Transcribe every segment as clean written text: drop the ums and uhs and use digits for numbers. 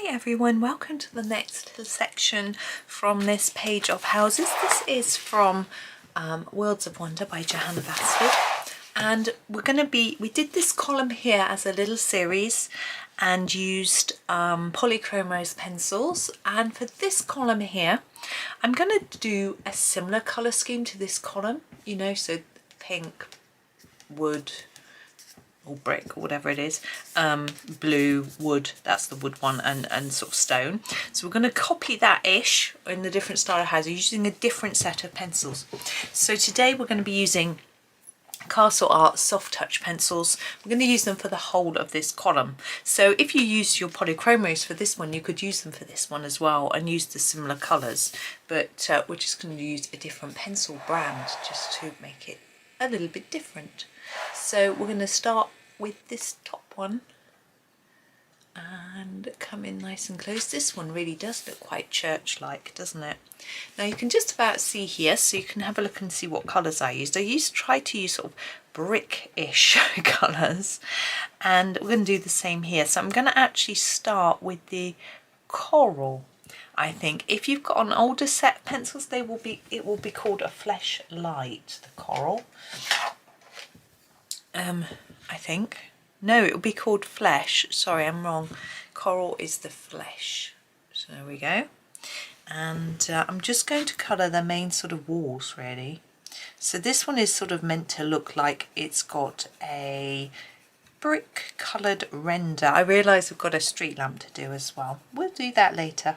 Hi everyone, welcome to the next little section from this page of houses. This is from Worlds of Wonder by Johanna Basford, and we did this column here as a little series and used polychrome rose pencils, and for this column here I'm going to do a similar colour scheme to this column, you know, so pink, wood or brick or whatever it is, blue, wood, that's the wood one, and sort of stone. So we're going to copy that ish in the different style of houses using a different set of pencils. So today we're going to be using Castle Art soft touch pencils. We're going to use them for the whole of this column. So if you use your polychrome rose for this one, you could use them for this one as well and use the similar colours, but we're just going to use a different pencil brand just to make it a little bit different. So we're going to start with this top one and come in nice and close. This one really does look quite church-like, doesn't it? Now you can just about see here, so you can have a look and see what colours I used. Try to use sort of brick-ish colours, and we're going to do the same here. So I'm going to actually start with the coral. I think if you've got an older set of pencils, it will be called a flesh light, the coral. I think. No, it will be called flesh. Sorry, I'm wrong. Coral is the flesh. So there we go. And I'm just going to colour the main sort of walls really. So this one is sort of meant to look like it's got a brick coloured render. I realise we've got a street lamp to do as well. We'll do that later.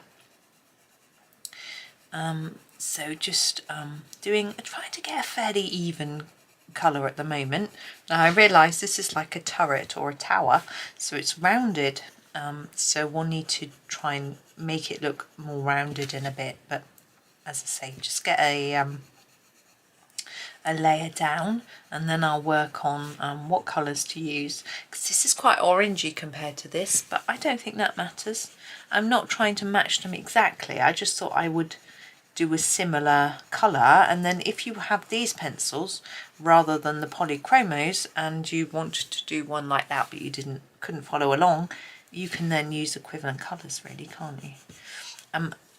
So just trying to get a fairly even colour at the moment. Now I realise this is like a turret or a tower, so it's rounded, so we'll need to try and make it look more rounded in a bit, but as I say, just get a layer down and then I'll work on what colours to use, because this is quite orangey compared to this, but I don't think that matters. I'm not trying to match them exactly, I just thought I would do a similar colour, and then if you have these pencils rather than the polychromos and you wanted to do one like that but you couldn't follow along, you can then use equivalent colours really, can't you?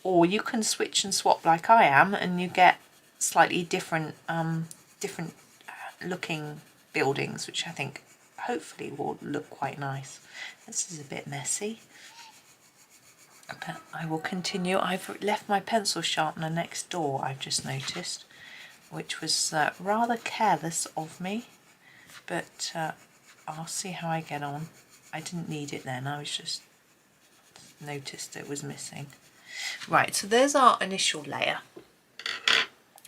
Or you can switch and swap like I am and you get slightly different looking buildings, which I think hopefully will look quite nice. This is a bit messy, but I will continue. I've left my pencil sharpener next door, I've just noticed, which was rather careless of me, but I'll see how I get on. I didn't need it then, I was just noticed it was missing. Right, so there's our initial layer.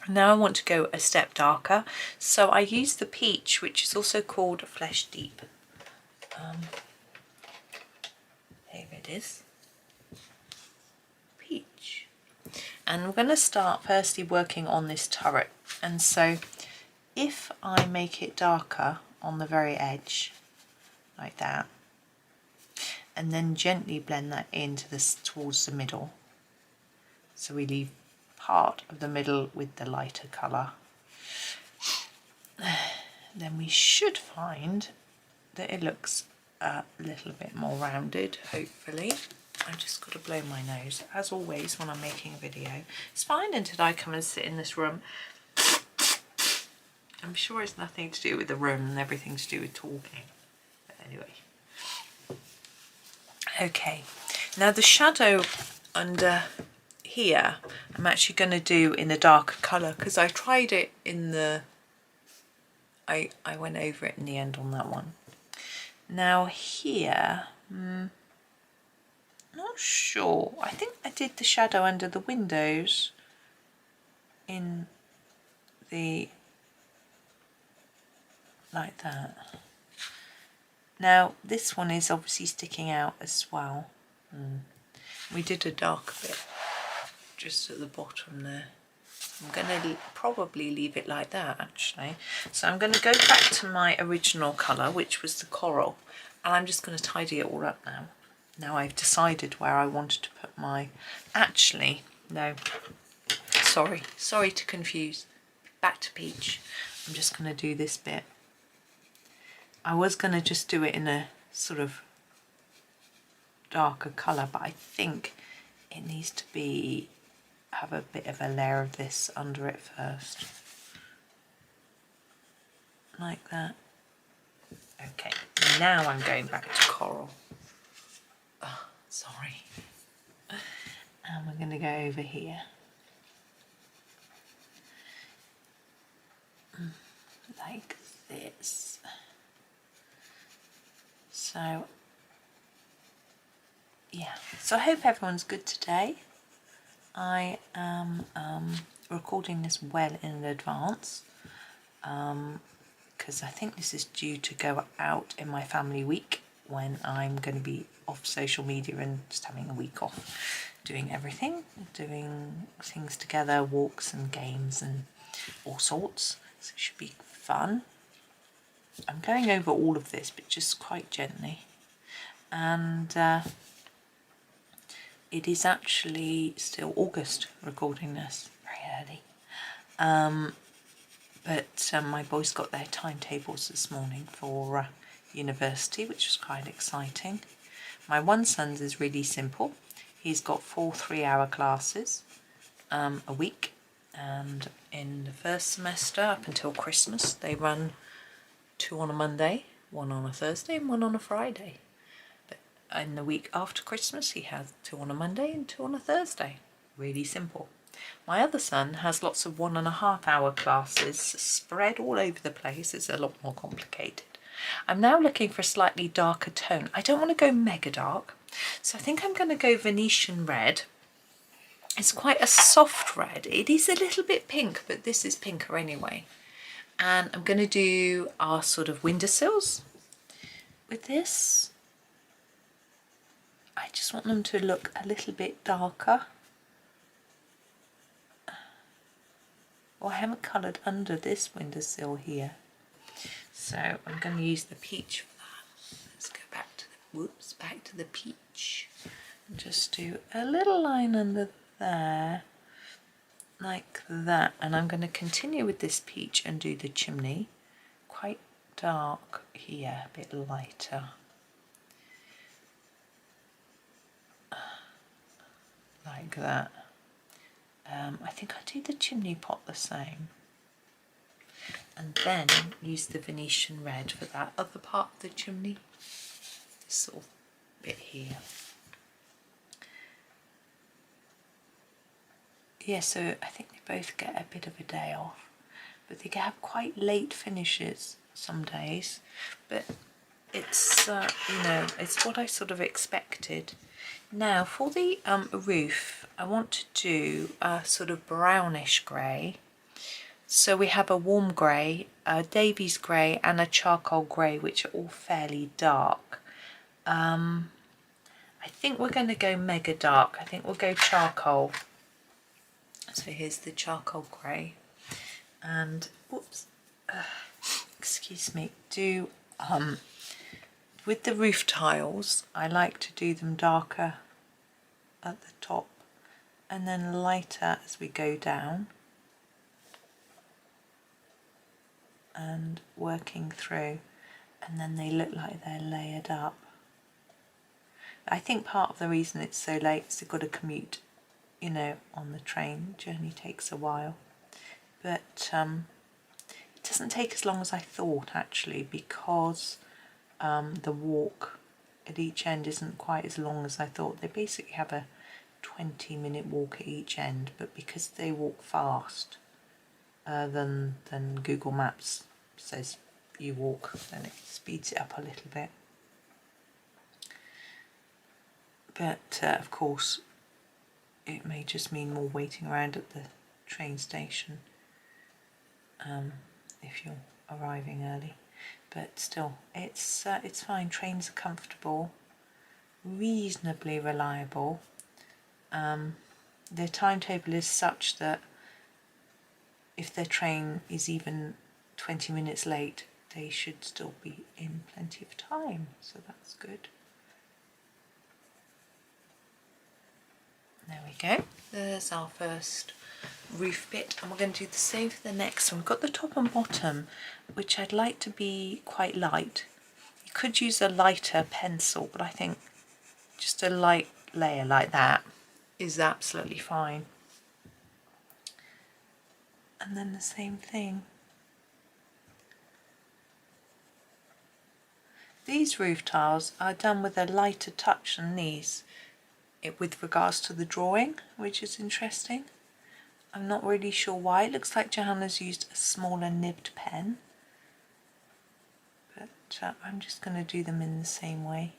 Now I want to go a step darker, so I use the peach, which is also called Flesh Deep. Here it is. Peach. And we're going to start firstly working on this turret, and so if I make it darker on the very edge like that and then gently blend that into this towards the middle, so we leave part of the middle with the lighter colour, then we should find that it looks a little bit more rounded, hopefully. I've just got to blow my nose, as always when I'm making a video. It's fine until I come and sit in this room. I'm sure it's nothing to do with the room and everything to do with talking. But anyway. Okay, now the shadow under here I'm actually going to do in a darker colour, because I tried it in the... I went over it in the end on that one. Now here... not sure. I think I did the shadow under the windows in the like that. Now this one is obviously sticking out as well. We did a dark bit just at the bottom there. I'm going to probably leave it like that actually. So I'm going to go back to my original colour, which was the coral, and I'm just going to tidy it all up now. Now I've decided where I wanted to put my... Actually, no. Sorry to confuse. Back to peach. I'm just going to do this bit. I was going to just do it in a sort of darker colour, but I think it needs to be have a bit of a layer of this under it first, like that. Okay, now I'm going back to coral. Oh, sorry. And we're going to go over here. Like this. So, yeah. So I hope everyone's good today. I am recording this well in advance because I think this is due to go out in my family week when I'm going to be off social media and just having a week off, doing everything, doing things together, walks and games and all sorts. So it should be fun. I'm going over all of this, but just quite gently. And it is actually still August, recording this, very early. But my boys got their timetables this morning for university, which was quite exciting. My one son's is really simple. He's got 4 3-hour classes a week, and in the first semester up until Christmas they run 2 on a Monday, 1 on a Thursday and 1 on a Friday. But in the week after Christmas he has 2 on a Monday and 2 on a Thursday. Really simple. My other son has lots of 1.5-hour classes spread all over the place. It's a lot more complicated. I'm now looking for a slightly darker tone. I don't want to go mega dark, so I think I'm going to go Venetian red. It's quite a soft red. It is a little bit pink, but this is pinker anyway. And I'm going to do our sort of windowsills with this. I just want them to look a little bit darker. Well, I haven't coloured under this windowsill here. So I'm going to use the peach for that. Let's go back to the, back to the peach. And just do a little line under there, like that. And I'm going to continue with this peach and do the chimney. Quite dark here, a bit lighter. Like that. I think I'll do the chimney pot the same. And then use the Venetian red for that other part of the chimney. This sort of bit here. Yeah, so I think they both get a bit of a day off. But they have quite late finishes some days. But it's, you know, it's what I sort of expected. Now for the roof, I want to do a sort of brownish grey. So we have a warm grey, a Davies grey and a charcoal grey, which are all fairly dark. I think we're going to go mega dark. I think we'll go charcoal. So here's the charcoal grey. And, whoops, excuse me, do, with the roof tiles, I like to do them darker at the top and then lighter as we go down. And working through, and then they look like they're layered up. I think part of the reason it's so late is they've got to commute, you know, on the train. The journey takes a while, but it doesn't take as long as I thought actually, because the walk at each end isn't quite as long as I thought. They basically have a 20-minute walk at each end, but because they walk fast, than Google Maps says you walk, then it speeds it up a little bit. But of course it may just mean more waiting around at the train station if you're arriving early, but still it's fine. Trains are comfortable, reasonably reliable. Their timetable is such that if their train is even 20 minutes late, they should still be in plenty of time, so that's good. There we go. There's our first roof bit, and we're going to do the same for the next one. We've got the top and bottom, which I'd like to be quite light. You could use a lighter pencil, but I think just a light layer like that is absolutely fine. And then the same thing. These roof tiles are done with a lighter touch than these with regards to the drawing, which is interesting. I'm not really sure why. It looks like Johanna's used a smaller nibbed pen, but I'm just going to do them in the same way.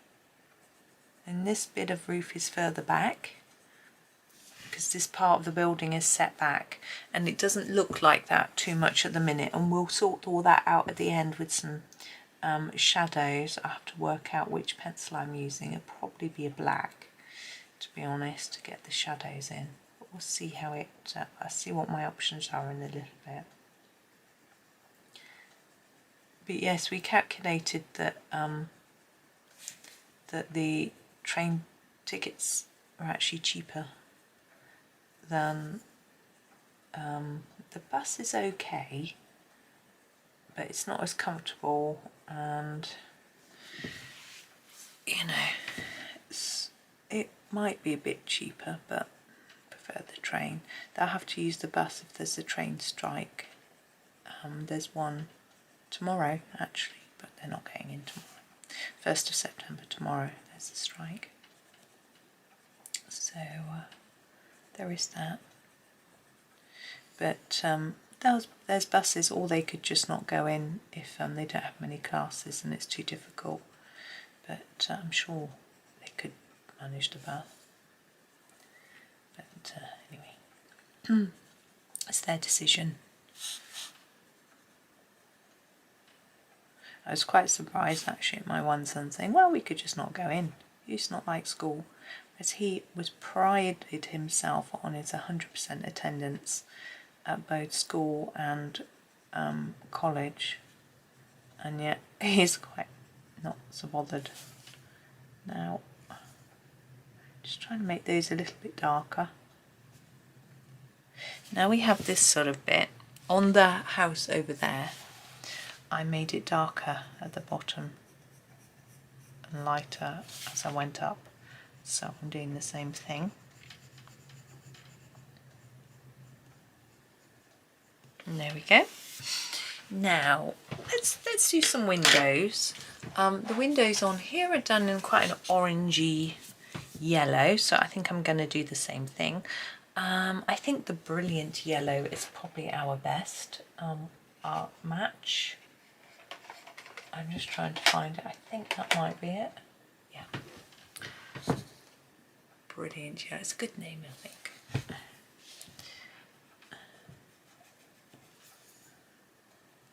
And this bit of roof is further back because this part of the building is set back, and it doesn't look like that too much at the minute, and we'll sort all that out at the end with some shadows. I have to work out which pencil I'm using. It'll probably be a black, to be honest, to get the shadows in. But we'll see how it, I'll see what my options are in a little bit. But yes, we calculated that that the train tickets are actually cheaper than the bus is okay, but it's not as comfortable, and you know, it might be a bit cheaper, but I prefer the train. They'll have to use the bus if there's a train strike. There's one tomorrow actually, but they're not getting in tomorrow. 1st of September tomorrow there's a strike, so there is that. But there's buses, or they could just not go in if they don't have many classes and it's too difficult. But I'm sure they could manage the bus. But anyway, it's their decision. I was quite surprised actually at my one son saying, well, we could just not go in. It's not like school. As he was prided himself on his 100% attendance at both school and college, and yet he's quite not so bothered. Now, just trying to make those a little bit darker. Now we have this sort of bit on the house over there. I made it darker at the bottom and lighter as I went up, so I'm doing the same thing. And there we go. Now let's do some windows. The windows on here are done in quite an orangey yellow, so I think I'm going to do the same thing. I think the brilliant yellow is probably our best our match. I'm just trying to find it. I think that might be it. Yeah. Brilliant. Yeah, it's a good name, I think.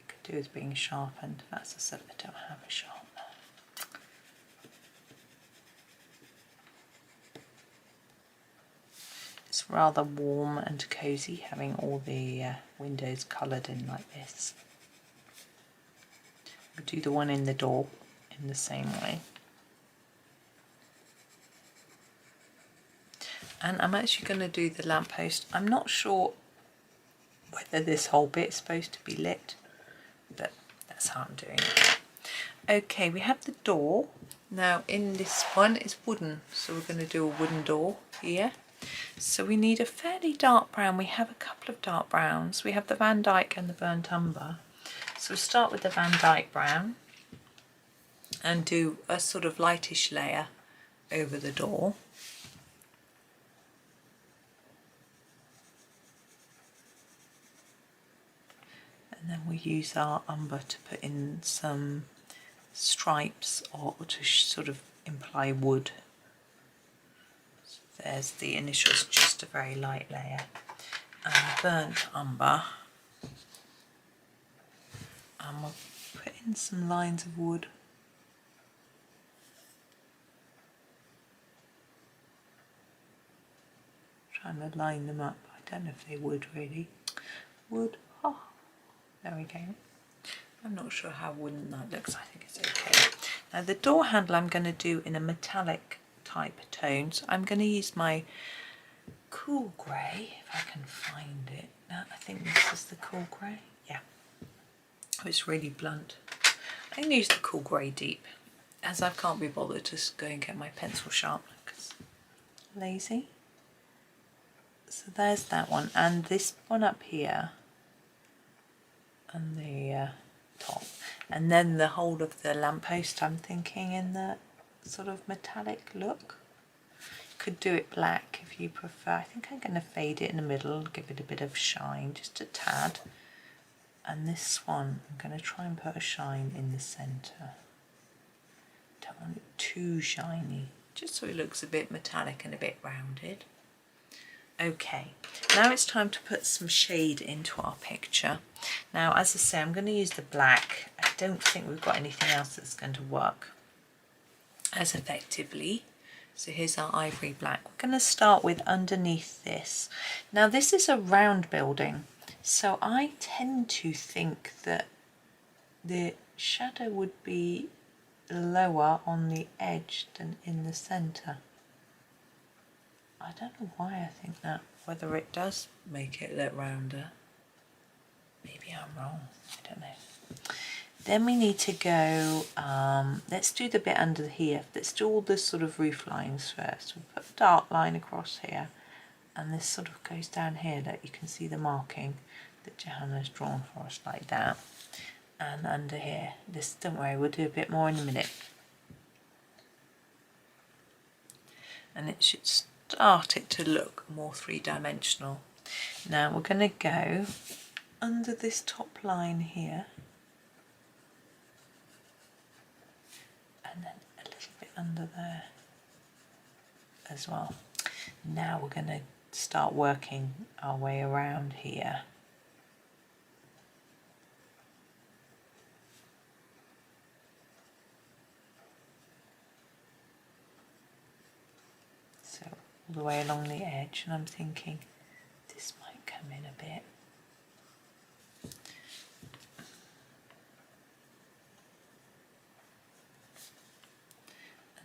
Could do with being sharpened. That's a set I don't have a sharpener. It's rather warm and cosy having all the windows coloured in like this. We'll do the one in the door in the same way. And I'm actually going to do the lamppost. I'm not sure whether this whole bit is supposed to be lit, but that's how I'm doing it. Okay, we have the door. Now in this one it's wooden, so we're going to do a wooden door here. So we need a fairly dark brown. We have a couple of dark browns. We have the Van Dyck and the burnt umber. So we'll start with the Van Dyck brown and do a sort of lightish layer over the door. And then we'll use our umber to put in some stripes or to sort of imply wood. So there's the initials, just a very light layer. And burnt umber. And we'll put in some lines of wood. Trying to line them up. I don't know if they would really. Wood. Oh, there we go. I'm not sure how wooden that looks. I think it's okay. Now the door handle I'm going to do in a metallic type tone. So I'm going to use my cool grey, if I can find it. I think this is the cool grey. Yeah. Oh, it's really blunt. I'm going to use the cool grey deep, as I can't be bothered to go and get my pencil sharpener lazy. So there's that one, and this one up here on the top, and then the whole of the lamppost I'm thinking in the sort of metallic look. Could do it black if you prefer. I think I'm going to fade it in the middle, give it a bit of shine, just a tad. And this one, I'm going to try and put a shine in the centre. Don't want it too shiny, just so it looks a bit metallic and a bit rounded. Okay, now it's time to put some shade into our picture. Now, as I say, I'm going to use the black. I don't think we've got anything else that's going to work as effectively. So here's our ivory black. We're going to start with underneath this. Now this is a round building, so I tend to think that the shadow would be lower on the edge than in the centre. I don't know why I think that, whether it does make it look rounder. Maybe I'm wrong, I don't know. Then we need to go, let's do the bit under here. Let's do all the sort of roof lines first. We'll put a dark line across here, and this sort of goes down here that you can see the marking that Johanna's drawn for us like that. And under here, this, don't worry, we'll do a bit more in a minute. And it should start it to look more three-dimensional. Now we're going to go under this top line here, and then a little bit under there as well. Now we're going to start working our way around here. So all the way along the edge, and I'm thinking this might come in a bit.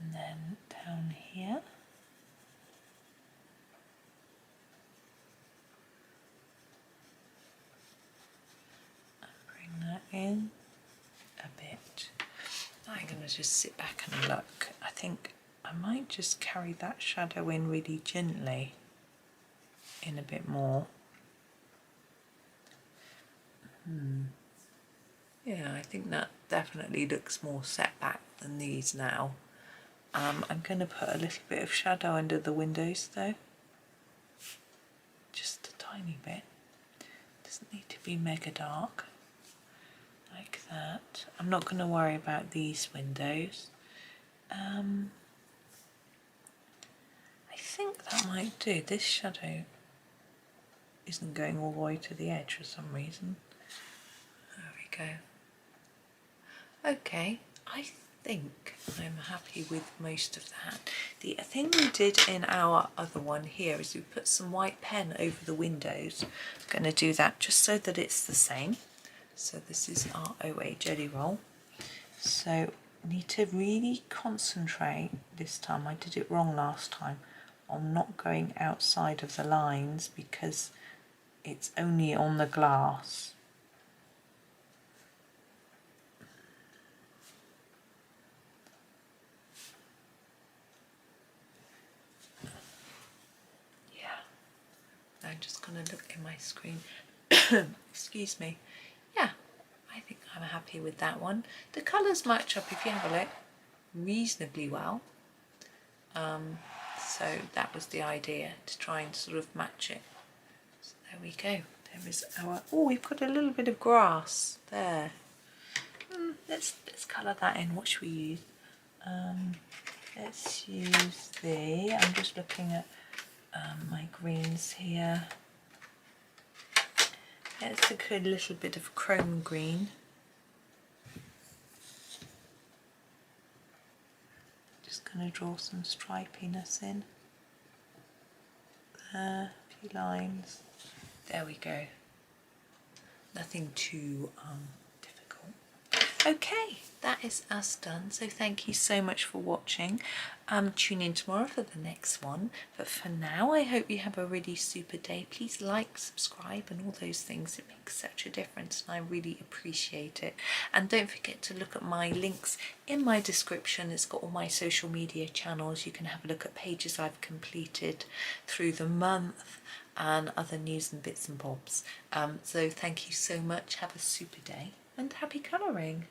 And then down here. And bring that in a bit. I'm going to just sit back and look. I think I might just carry that shadow in really gently, in a bit more. Yeah, I think that definitely looks more set back than these now. I'm going to put a little bit of shadow under the windows though, just a tiny bit. Doesn't need to be mega dark, like that. I'm not going to worry about these windows. I think that might do. This shadow isn't going all the way to the edge for some reason. There we go. Okay, I think I'm happy with most of that. The thing we did in our other one here is we put some white pen over the windows. I'm going to do that just so that it's the same. So this is our OA Gellyroll. So need to really concentrate this time. I did it wrong last time, on not going outside of the lines because it's only on the glass. I'm just going to look in my screen. Excuse me. Yeah, I think I'm happy with that one. The colours match up, if you have a look, reasonably well. So that was the idea, to try and sort of match it. So there we go. There is our... Oh, we've got a little bit of grass there. Let's colour that in. What should we use? Let's use I'm just looking at my greens here. Let's look at a little bit of chrome green. Just going to draw some stripiness in. There, a few lines. There we go. Nothing too difficult. Okay, that is us done. So thank you so much for watching. Tune in tomorrow for the next one. But for now, I hope you have a really super day. Please like, subscribe and all those things. It makes such a difference and I really appreciate it. And don't forget to look at my links in my description. It's got all my social media channels. You can have a look at pages I've completed through the month and other news and bits and bobs. So thank you so much. Have a super day and happy colouring.